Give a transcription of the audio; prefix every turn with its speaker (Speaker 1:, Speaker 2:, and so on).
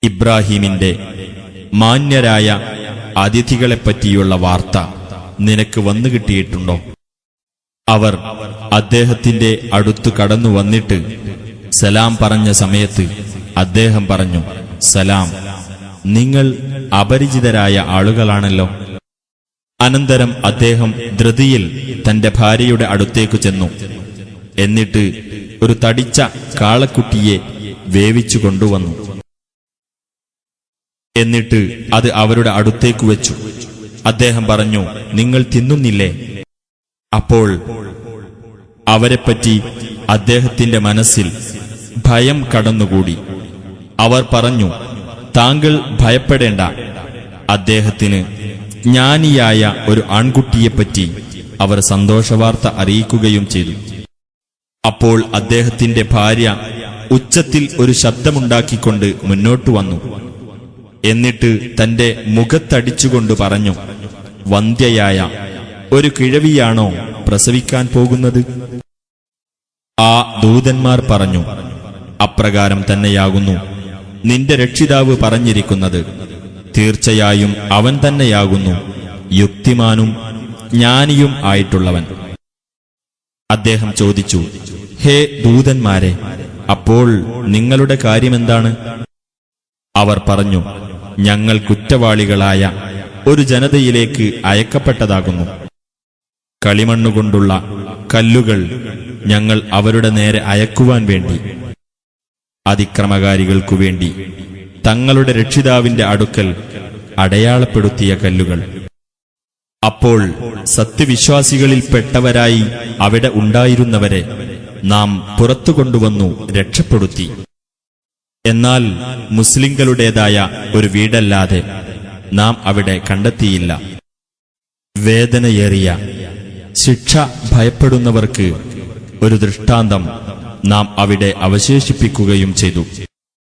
Speaker 1: ഇബ്രാഹീമിന്റെ മാന്യരായ അതിഥികളെപ്പറ്റിയുള്ള വാർത്ത നിനക്ക് വന്നുകിട്ടിയിട്ടുണ്ടോ? അവർ അദ്ദേഹത്തിന്റെ അടുത്തു കടന്നു വന്നിട്ട് സലാം പറഞ്ഞ സമയത്ത് അദ്ദേഹം പറഞ്ഞു, സലാം, നിങ്ങൾ അപരിചിതരായ ആളുകളാണല്ലോ. അനന്തരം അദ്ദേഹം ധൃതിയിൽ തന്റെ ഭാര്യയുടെ അടുത്തേക്കു ചെന്നു. എന്നിട്ട് ഒരു തടിച്ച കാളക്കുട്ടിയെ വേവിച്ചു കൊണ്ടുവന്നു. എന്നിട്ട് അത് അവരുടെ അടുത്തേക്കു വെച്ചു. അദ്ദേഹം പറഞ്ഞു, നിങ്ങൾ തിന്നുന്നില്ലേ? അപ്പോൾ അവരെപ്പറ്റി അദ്ദേഹത്തിന്റെ മനസ്സിൽ ഭയം കടന്നുകൂടി. അവർ പറഞ്ഞു, താങ്കൾ ഭയപ്പെടേണ്ട. അദ്ദേഹത്തിന് ജ്ഞാനിയായ ഒരു ആൺകുട്ടിയെപ്പറ്റി അവർ സന്തോഷവാർത്ത അറിയിക്കുകയും ചെയ്തു. അപ്പോൾ അദ്ദേഹത്തിന്റെ ഭാര്യ ഉച്ചത്തിൽ ഒരു ശബ്ദമുണ്ടാക്കിക്കൊണ്ട് മുന്നോട്ടു വന്നു. എന്നിട്ട് തന്റെ മുഖത്തടിച്ചുകൊണ്ട് പറഞ്ഞു, വന്ധ്യയായ ഒരു കിഴവിയാണോ പ്രസവിക്കാൻ പോകുന്നത്? ആ ദൂതന്മാർ പറഞ്ഞു, അപ്രകാരം തന്നെയാകുന്നു നിന്റെ രക്ഷിതാവ് പറഞ്ഞിരിക്കുന്നത്. തീർച്ചയായും അവൻ തന്നെയാകുന്നു യുക്തിമാനും ജ്ഞാനിയും ആയിട്ടുള്ളവൻ. അദ്ദേഹം ചോദിച്ചു, ഹേ ദൂതന്മാരെ, അപ്പോൾ നിങ്ങളുടെ കാര്യമെന്താണ്? അവർ പറഞ്ഞു, ഞങ്ങൾ കുറ്റവാളികളായ ഒരു ജനതയിലേക്ക് അയക്കപ്പെട്ടതാകുന്നു. കളിമണ്ണുകൊണ്ടുള്ള കല്ലുകൾ ഞങ്ങൾ അവരുടെ നേരെ അയക്കുവാൻ വേണ്ടി, അതിക്രമകാരികൾക്കു വേണ്ടി തങ്ങളുടെ രക്ഷിതാവിന്റെ അടുക്കൽ അടയാളപ്പെടുത്തിയ കല്ലുകൾ. അപ്പോൾ സത്യവിശ്വാസികളിൽപ്പെട്ടവരായി അവിടെ ഉണ്ടായിരുന്നവരെ നാം പുറത്തു കൊണ്ടുവന്നു രക്ഷപ്പെടുത്തി. എന്നാൽ മുസ്ലിങ്ങളുടേതായ ഒരു വീടല്ലാതെ നാം അവിടെ കണ്ടെത്തിയില്ല. വേദനയേറിയ ശിക്ഷ ഭയപ്പെടുന്നവർക്ക് ഒരു ദൃഷ്ടാന്തം നാം അവിടെ അവശേഷിപ്പിക്കുകയും ചെയ്തു.